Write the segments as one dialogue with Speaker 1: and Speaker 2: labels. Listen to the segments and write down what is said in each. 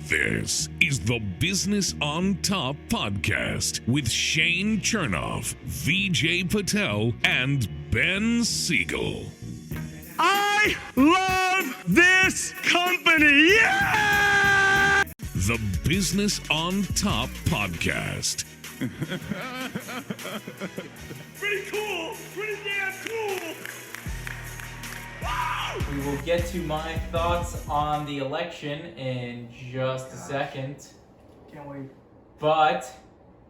Speaker 1: This is the Business on Top podcast with Shane Chernoff, Vijay Patel, and Ben Siegel.
Speaker 2: I love this company! Yeah!
Speaker 1: The Business on Top podcast.
Speaker 2: Pretty cool! Pretty damn cool! Wow!
Speaker 3: We will get to my thoughts on the election in just a second.
Speaker 4: Can't wait.
Speaker 3: But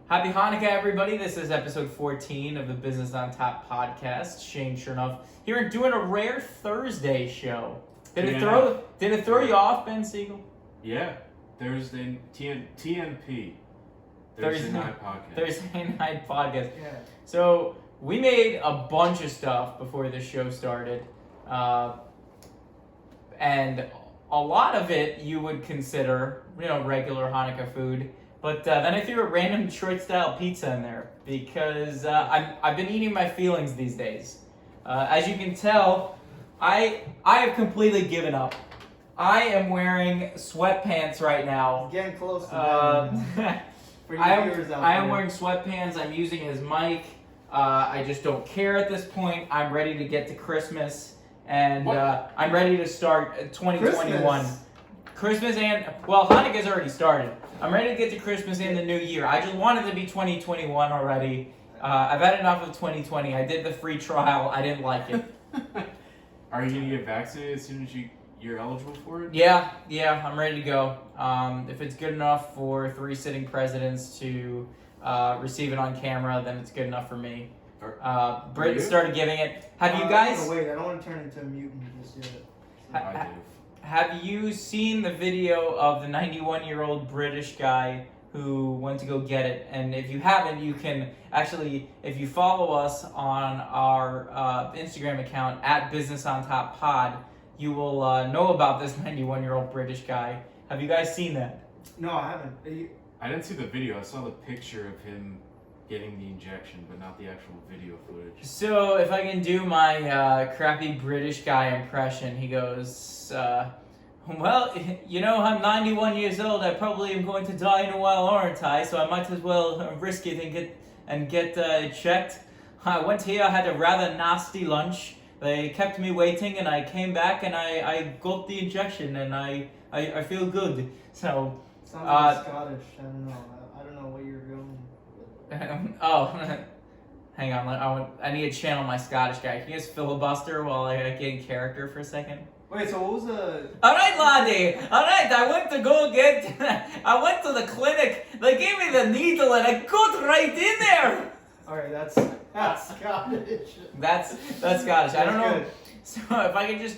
Speaker 3: happy Hanukkah, everybody. This is episode 14 of the Business on Top podcast. Shane Chernoff here and doing a rare Thursday show. Did it throw you off, Ben Siegel?
Speaker 5: Yeah. Thursday TNP. Thursday night podcast.
Speaker 3: Thursday night podcast.
Speaker 4: Yeah.
Speaker 3: So we made a bunch of stuff before the show started. And a lot of it you would consider, regular Hanukkah food. But then I threw a random Detroit-style pizza in there because I've been eating my feelings these days. As you can tell, I have completely given up. I am wearing sweatpants right now.
Speaker 4: Getting close to that. For your viewers out
Speaker 3: I am
Speaker 4: there.
Speaker 3: wearing sweatpants. I'm using his mic. I just don't care at this point. I'm ready to get to Christmas. And I'm ready to start 2021. Christmas Hanukkah's already started. I'm ready to get to Christmas and the new year. I just wanted to be 2021 already. I've had enough of 2020. I did the free trial. I didn't like it.
Speaker 5: Are you going to get vaccinated as soon as you're eligible for it?
Speaker 3: Yeah, I'm ready to go. If it's good enough for 3 sitting presidents to receive it on camera, then it's good enough for me. Britain started giving it. Have you guys?
Speaker 4: Wait, I don't want to turn into a mutant just yet.
Speaker 5: I do.
Speaker 3: Have you seen the video of the 91-year-old British guy who went to go get it? And if you haven't, you can actually, if you follow us on our Instagram account at Business on Top Pod, you will know about this 91-year-old British guy. Have you guys seen that?
Speaker 4: No, I haven't.
Speaker 5: I didn't see the video. I saw the picture of him getting the injection, but not the actual video footage.
Speaker 3: So if I can do my crappy British guy impression, he goes, well, I'm 91 years old. I probably am going to die in a while, aren't I? So I might as well risk it and get checked. I went here, I had a rather nasty lunch. They kept me waiting, and I came back, and I got the injection, and I feel good. So
Speaker 4: Sounds like Scottish. I don't know. I don't know what you're going with.
Speaker 3: Hang on. I need to channel my Scottish guy. Can you just filibuster while I get in character for a second?
Speaker 4: Wait, so what was the...
Speaker 3: Alright, laddie! Alright, I went to the clinic. They gave me the needle and I got right in there!
Speaker 4: Alright, that's Scottish.
Speaker 3: That's Scottish. I don't know.
Speaker 4: Good.
Speaker 3: So if I could just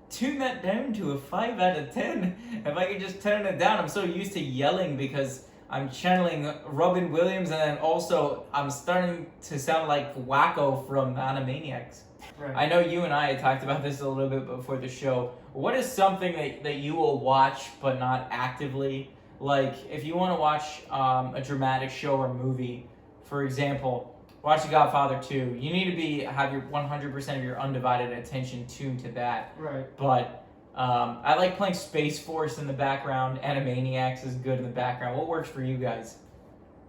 Speaker 3: tune that down to a 5 out of 10. If I could just turn it down. I'm so used to yelling because I'm channeling Robin Williams, and then also I'm starting to sound like Wacko from Animaniacs.
Speaker 4: Right.
Speaker 3: I know you and I had talked about this a little bit before the show. What is something that you will watch but not actively? Like, if you want to watch a dramatic show or movie, for example, watch The Godfather 2. You need to have your 100% of your undivided attention tuned to that.
Speaker 4: Right.
Speaker 3: But I like playing Space Force in the background. Animaniacs is good in the background. What works for you guys?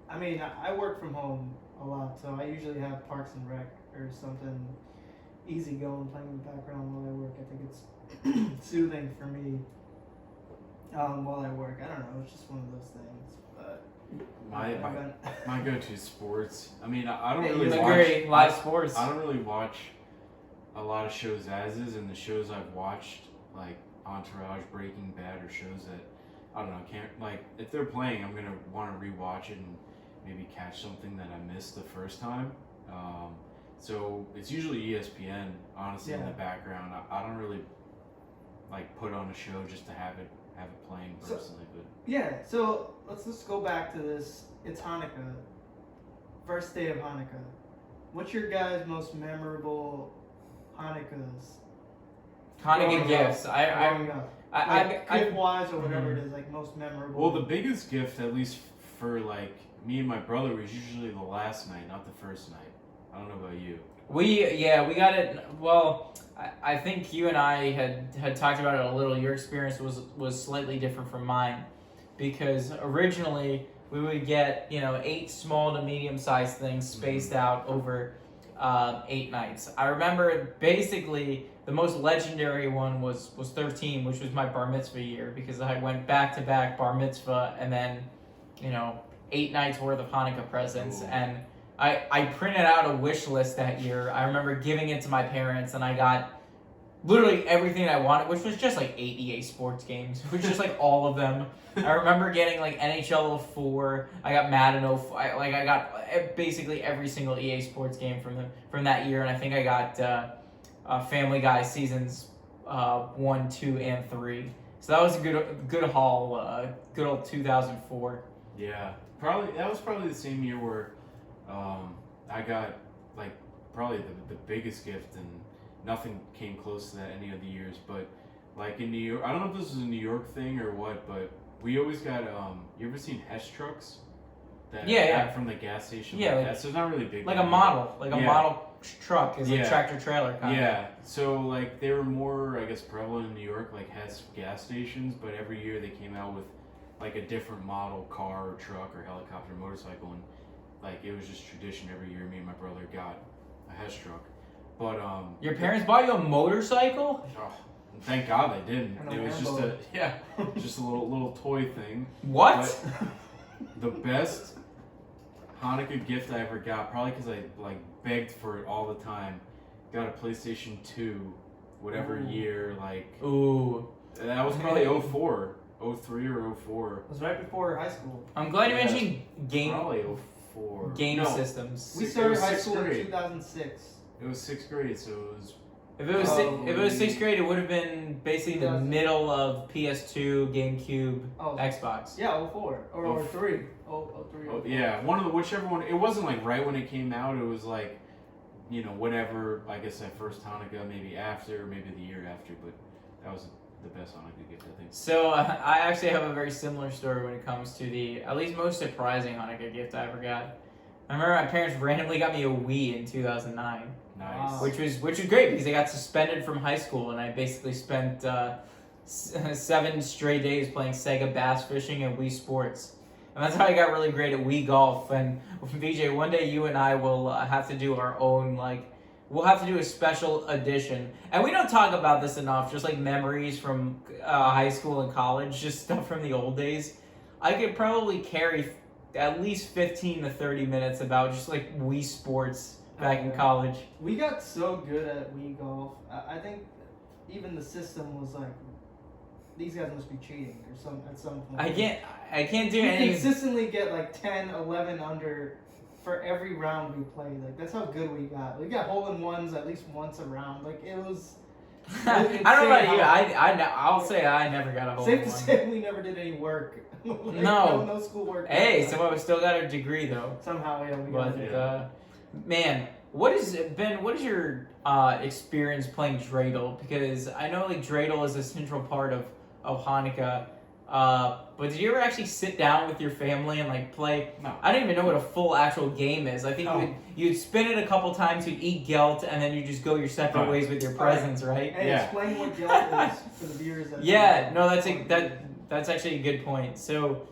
Speaker 4: I mean, I work from home a lot, so I usually have Parks and Rec or something easy going playing in the background while I work. I think it's soothing for me while I work. I don't know. It's just one of those things. But
Speaker 5: My go-to is sports. I mean, I don't
Speaker 4: Yeah,
Speaker 5: really
Speaker 4: you
Speaker 5: watch
Speaker 3: agree. Live sports.
Speaker 5: I don't really watch a lot of shows as is, and the shows I've watched, like Entourage, Breaking Bad, or shows that I don't know, if they're playing, I'm gonna want to rewatch it and maybe catch something that I missed the first time. So it's usually ESPN, honestly, in the background. I don't really put on a show just to have it playing personally, but
Speaker 4: yeah. So let's go back to this. It's Hanukkah, first day of Hanukkah. What's your guys' most memorable Hanukkahs?
Speaker 3: Hanukkah gifts.
Speaker 4: Gift-wise or whatever it is, most memorable.
Speaker 5: Well, the biggest gift, at least for me and my brother, was usually the last night, not the first night. I don't know about you.
Speaker 3: We got it. Well, I think you and I had talked about it a little. Your experience was slightly different from mine. because originally we would get 8 small to medium-sized things spaced out over 8 nights. I remember basically the most legendary one was 13, which was my bar mitzvah year, because I went back-to-back bar mitzvah and then 8 nights worth of Hanukkah presents.
Speaker 5: Ooh.
Speaker 3: And I printed out a wish list that year. I remember giving it to my parents, and I got literally everything I wanted, which was just like 8 EA Sports games, which was like all of them. I remember getting like NHL 04. I got Madden 05. I got basically every single EA Sports game from that year, and I think I got Family Guy seasons 1, 2, and 3. So that was a good haul. Good old 2004.
Speaker 5: Yeah, that was probably the same year where I got like probably the biggest gift, and nothing came close to that any of the years. But like in New York, I don't know if this was a New York thing or what, but we always got you ever seen Hess trucks?
Speaker 3: Yeah.
Speaker 5: From the gas station.
Speaker 3: Yeah,
Speaker 5: like that. So it's not really big.
Speaker 3: Like a model, model truck is a tractor trailer kind of.
Speaker 5: Yeah. So like they were more, I guess, prevalent in New York, like Hess gas stations. But every year they came out with like a different model car or truck or helicopter, motorcycle, and like it was just tradition every year. Me and my brother got a Hess truck. But
Speaker 3: Your parents bought you a motorcycle?
Speaker 5: oh, thank God they didn't.
Speaker 4: And a
Speaker 5: It was
Speaker 4: Lambo.
Speaker 5: just a little toy thing.
Speaker 3: What?
Speaker 5: But the best Hanukkah gift I ever got, probably because I like begged for it all the time, got a PlayStation 2, whatever year, like
Speaker 3: Ooh.
Speaker 5: that was probably 04, 03 or 04.
Speaker 4: It was right before high school.
Speaker 3: I'm glad you
Speaker 5: Yeah.
Speaker 3: mentioned
Speaker 5: Probably 04.
Speaker 3: game
Speaker 5: No,
Speaker 3: systems.
Speaker 4: We
Speaker 5: It
Speaker 4: started
Speaker 5: was
Speaker 4: high
Speaker 5: sixth
Speaker 4: school in
Speaker 5: grade.
Speaker 4: 2006.
Speaker 5: It was 6th grade, so it was.
Speaker 3: If it was if it was 6th grade, it would have been basically the
Speaker 4: 2000.
Speaker 3: middle of PS2, GameCube,
Speaker 4: Oh.
Speaker 3: Xbox.
Speaker 4: Yeah, 04 or 03. 03.
Speaker 5: Oh, yeah, whichever one. It wasn't like right when it came out. It was like, whatever. I guess that first Hanukkah, maybe after, maybe the year after. But that was the best Hanukkah gift, I think.
Speaker 3: So I actually have a very similar story when it comes to the at least most surprising Hanukkah gift I ever got. I remember my parents randomly got me a Wii in 2009.
Speaker 5: Nice.
Speaker 4: Wow.
Speaker 3: Which was great because I got suspended from high school and I basically spent 7 straight days playing Sega Bass Fishing and Wii Sports. And that's how I got really great at Wii Golf. And Vijay, one day you and I will have to do our own, we'll have to do a special edition. And we don't talk about this enough, just like memories from high school and college, just stuff from the old days. I could probably carry at least 15 to 30 minutes about just like Wii Sports back in college.
Speaker 4: We got so good at Wii Golf. I think even the system was like, these guys must be cheating or at some point.
Speaker 3: I can't do
Speaker 4: We
Speaker 3: any.
Speaker 4: consistently get like 10, 11 under for every round we played. Like that's how good we got. We got hole-in-ones at least once a round. Like it was.
Speaker 3: I don't know about you. I'll say I never got a hole
Speaker 4: Safe
Speaker 3: in
Speaker 4: to
Speaker 3: one.
Speaker 4: say we never did any work. Like,
Speaker 3: No.
Speaker 4: no school work.
Speaker 3: Hey, so I still got a degree though.
Speaker 4: Somehow, yeah, we got
Speaker 3: But
Speaker 4: it.
Speaker 3: man, what is your experience playing dreidel? Because I know like dreidel is a central part of Hanukkah. But did you ever actually sit down with your family and like play?
Speaker 5: No.
Speaker 3: I don't even know what a full actual game is. I think
Speaker 5: No.
Speaker 3: you'd spin it a couple times, you'd eat gelt, and then you just go your separate
Speaker 5: Right.
Speaker 3: ways with your presents, right?
Speaker 4: Hey,
Speaker 5: Yeah.
Speaker 4: explain what gelt is for the viewers. That
Speaker 3: Yeah, no, that's actually a good point. So,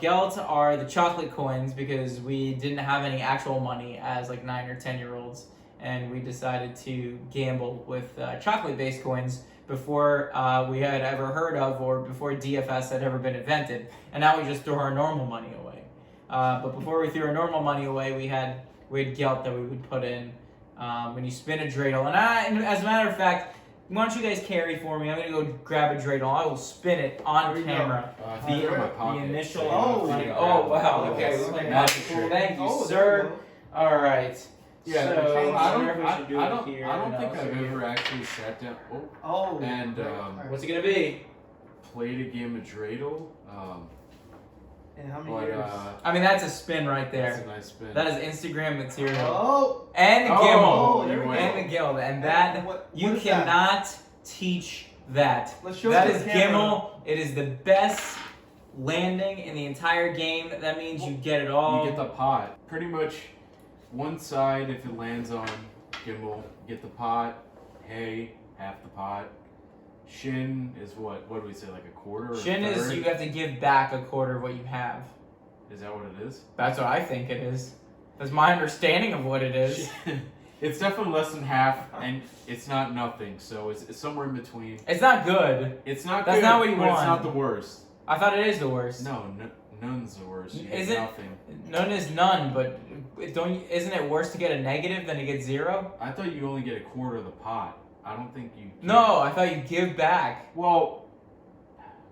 Speaker 3: gelt are the chocolate coins because we didn't have any actual money as like 9 or 10-year-olds, and we decided to gamble with chocolate-based coins before we had ever heard of or before DFS had ever been invented. And now we just throw our normal money away. But before we threw our normal money away, we had gelt that we would put in when you spin a dreidel. And as a matter of fact, why don't you guys carry for me? I'm going to go grab a dreidel. I will spin it on
Speaker 4: Here we go.
Speaker 3: camera.
Speaker 5: I think they're in my pocket.
Speaker 3: The initial.
Speaker 4: Oh,
Speaker 3: Oh, wow. Okay.
Speaker 5: It's
Speaker 3: Look
Speaker 5: like
Speaker 3: at
Speaker 5: magic
Speaker 3: that.
Speaker 5: trick.
Speaker 3: Thank you,
Speaker 4: Oh, there
Speaker 3: sir.
Speaker 4: we go.
Speaker 3: All right.
Speaker 5: Yeah,
Speaker 3: So,
Speaker 5: I
Speaker 3: wonder
Speaker 5: don't,
Speaker 3: if we should do
Speaker 5: I
Speaker 3: it
Speaker 5: don't,
Speaker 3: here
Speaker 5: I don't
Speaker 3: and
Speaker 5: think
Speaker 3: also
Speaker 5: I've
Speaker 3: here.
Speaker 5: ever actually sat down.
Speaker 4: Oh.
Speaker 5: And,
Speaker 3: What's it going to be?
Speaker 5: Played a game of dreidel.
Speaker 4: And how many
Speaker 5: But
Speaker 4: years?
Speaker 3: I mean, that's a spin right
Speaker 5: that's
Speaker 3: there.
Speaker 5: a nice spin.
Speaker 3: That is Instagram material.
Speaker 4: Oh.
Speaker 3: And the
Speaker 5: Oh,
Speaker 3: gimbal.
Speaker 4: there we go.
Speaker 3: And the gimbal. And that,
Speaker 4: What
Speaker 3: you
Speaker 4: is that?
Speaker 3: cannot teach that.
Speaker 4: Let's show
Speaker 3: That
Speaker 4: it to
Speaker 3: is
Speaker 4: the camera.
Speaker 3: gimbal. It is the best landing in the entire game. That means you get it all.
Speaker 5: You get the pot. Pretty much one side, if it lands on gimbal, get the pot. Hay, half the pot. Shin is what? What do we say? Like a quarter? Or
Speaker 3: Shin
Speaker 5: a
Speaker 3: is
Speaker 5: third?
Speaker 3: you have to give back a quarter of what you have.
Speaker 5: Is that what it is?
Speaker 3: That's what I think it is. That's my understanding of what it is.
Speaker 5: It's definitely less than half, and it's not nothing. So it's somewhere in between.
Speaker 3: It's not good.
Speaker 5: It's not.
Speaker 3: That's
Speaker 5: good,
Speaker 3: not what you
Speaker 5: but
Speaker 3: want.
Speaker 5: It's not the worst.
Speaker 3: I thought it is the worst.
Speaker 5: No, none's the worst. You get
Speaker 3: Is it?
Speaker 5: nothing.
Speaker 3: None is none, but isn't it worse to get a negative than to get zero?
Speaker 5: I thought you only get a quarter of the pot. I don't think you.
Speaker 3: No, I thought you give back.
Speaker 5: Well.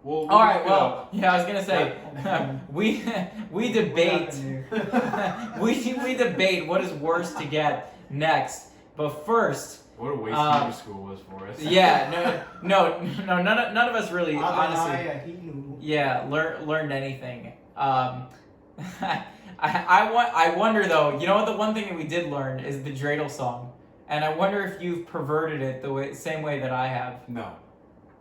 Speaker 3: All right. Well, yeah, I was gonna say we debate we debate what is worse to get next, but first.
Speaker 5: What a waste of school was for us.
Speaker 3: Yeah. No. None of us really honestly. Yeah, learned anything. I wonder though. You know what? The one thing that we did learn is the dreidel song, and I wonder if you've perverted it the same way that I have.
Speaker 5: No.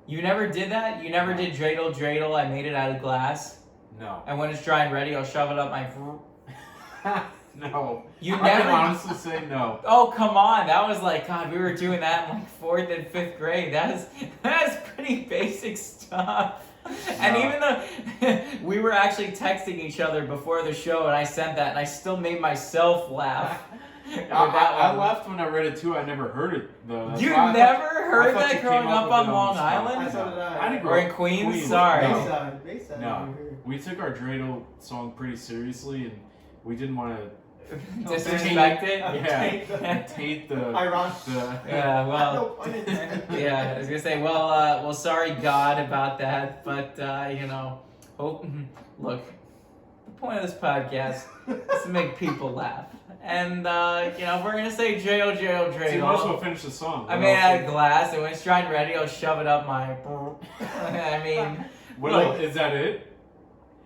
Speaker 3: You never did that? You never did dreidel, I made it out of glass?
Speaker 5: No.
Speaker 3: And when it's dry and ready, I'll shove it up my...
Speaker 5: No.
Speaker 3: You
Speaker 5: I
Speaker 3: never...
Speaker 5: can honestly say no.
Speaker 3: Oh, come on. That was like, God, we were doing that in like 4th and 5th grade. That's pretty basic stuff. And even though we were actually texting each other before the show, and I sent that, and I still made myself laugh.
Speaker 5: I laughed when I read it too. I never heard it though.
Speaker 3: You never heard that growing up on Long Island?
Speaker 4: So did I.
Speaker 5: I didn't grow
Speaker 3: Or
Speaker 5: up
Speaker 3: in Queens?
Speaker 5: Queens.
Speaker 3: Sorry.
Speaker 5: No.
Speaker 4: Bayside.
Speaker 5: No, we took our dreidel song pretty seriously, and we didn't want to
Speaker 3: Disrespect it?
Speaker 5: taint the
Speaker 4: Ironic.
Speaker 3: Yeah, well,
Speaker 4: No pun intended.
Speaker 3: yeah, I was gonna say, well, sorry, God, about that, but look, the point of this podcast is to make people laugh, and if we're gonna say jail,
Speaker 5: So you might as well
Speaker 3: dreidel.
Speaker 5: finish the song.
Speaker 3: I made it out of glass, and when it's dry and ready, I'll shove it up my. I mean,
Speaker 5: What, is that it?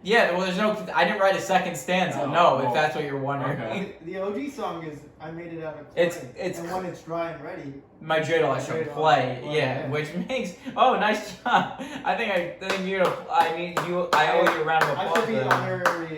Speaker 3: yeah. Well, there's no. I didn't write a second stanza. No, if
Speaker 5: Oh.
Speaker 3: that's what you're wondering.
Speaker 5: Okay.
Speaker 4: The OG song is I made it out of clay.
Speaker 3: It's
Speaker 4: and when it's dry and ready.
Speaker 3: My dreidel I shall
Speaker 4: Dreidel,
Speaker 3: play,
Speaker 4: well,
Speaker 3: yeah,
Speaker 4: yeah.
Speaker 3: which makes nice job. I think I owe you a round of
Speaker 4: I
Speaker 3: applause.
Speaker 4: should be
Speaker 3: for that.
Speaker 4: honorary.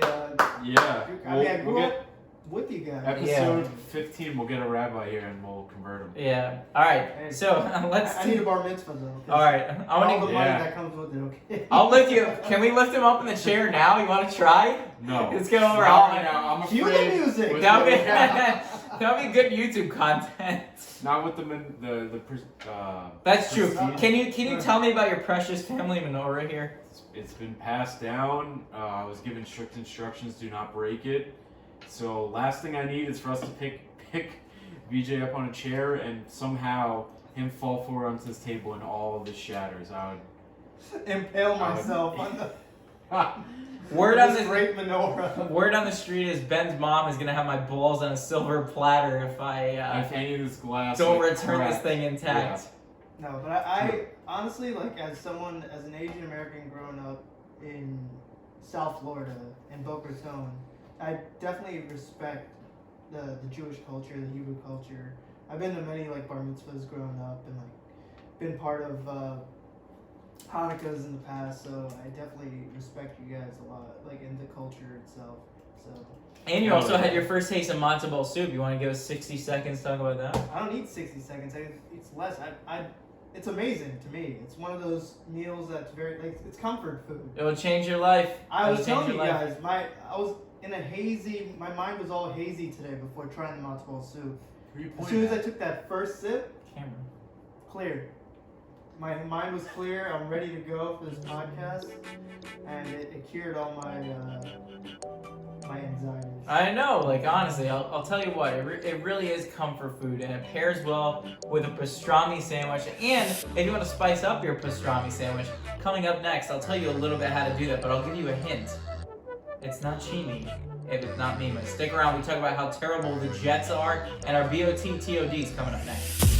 Speaker 5: Yeah.
Speaker 4: I grew up with you guys.
Speaker 5: Episode 15, we'll get a rabbi here and we'll convert him.
Speaker 3: Yeah. All right.
Speaker 4: Hey,
Speaker 3: So let's.
Speaker 4: I need a bar mitzvah though.
Speaker 3: All right. I
Speaker 4: All the
Speaker 3: want
Speaker 4: money
Speaker 5: Yeah.
Speaker 4: that comes with it. Okay.
Speaker 3: I'll lift you. Can we lift him up in the chair now? You want to try?
Speaker 5: No.
Speaker 3: Let's go over
Speaker 5: Not
Speaker 3: all.
Speaker 5: right now. I'm
Speaker 4: Cue
Speaker 5: afraid.
Speaker 4: the music.
Speaker 5: with
Speaker 3: That'll be
Speaker 5: the-
Speaker 3: that'll be good YouTube content.
Speaker 5: Not with
Speaker 3: That's true.
Speaker 5: Proceed.
Speaker 3: Can you tell me about your precious family menorah here?
Speaker 5: It's been passed down. I was given strict instructions: do not break it. So last thing I need is for us to pick Vijay up on a chair and somehow him fall forward onto this table and all of this shatters. I
Speaker 4: Impale myself on the
Speaker 3: Word on
Speaker 4: this
Speaker 3: the
Speaker 4: great menorah.
Speaker 3: Word on the street is Ben's mom is gonna have my balls on a silver platter if I
Speaker 5: if any of this glass
Speaker 3: don't
Speaker 5: like,
Speaker 3: return this
Speaker 5: cracked.
Speaker 3: thing intact.
Speaker 4: No, but I honestly, like, as an Asian American growing up in South Florida, in Boca Raton, I definitely respect the Jewish culture, the Hebrew culture. I've been to many, like, bar mitzvahs growing up and, like, been part of Hanukkahs in the past, so I definitely respect you guys a lot, like, in the culture itself, so.
Speaker 3: And you also had your first taste of matzo ball soup. You want to give us 60 seconds to talk about that?
Speaker 4: I don't need 60 seconds. It's less. It's amazing to me. It's one of those meals that's very, like, it's comfort food.
Speaker 3: It will change your life.
Speaker 4: I was
Speaker 3: It'll change
Speaker 4: telling you
Speaker 3: your life.
Speaker 4: guys, I was in a hazy. My mind was all hazy today before trying the matzo ball soup.
Speaker 5: Who are you
Speaker 4: As
Speaker 5: pointing
Speaker 4: soon as I
Speaker 5: at?
Speaker 4: took that first sip,
Speaker 3: Camera.
Speaker 4: clear. My mind was clear. I'm ready to go for this podcast, and it cured all my anxieties.
Speaker 3: I know, like, honestly, I'll tell you what, it really is comfort food, and it pairs well with a pastrami sandwich. And if you want to spice up your pastrami sandwich, coming up next, I'll tell you a little bit how to do that, but I'll give you a hint. It's not Chini if it's not Mima. Stick around, we talk about how terrible the Jets are, and our BOT TOD is coming up next.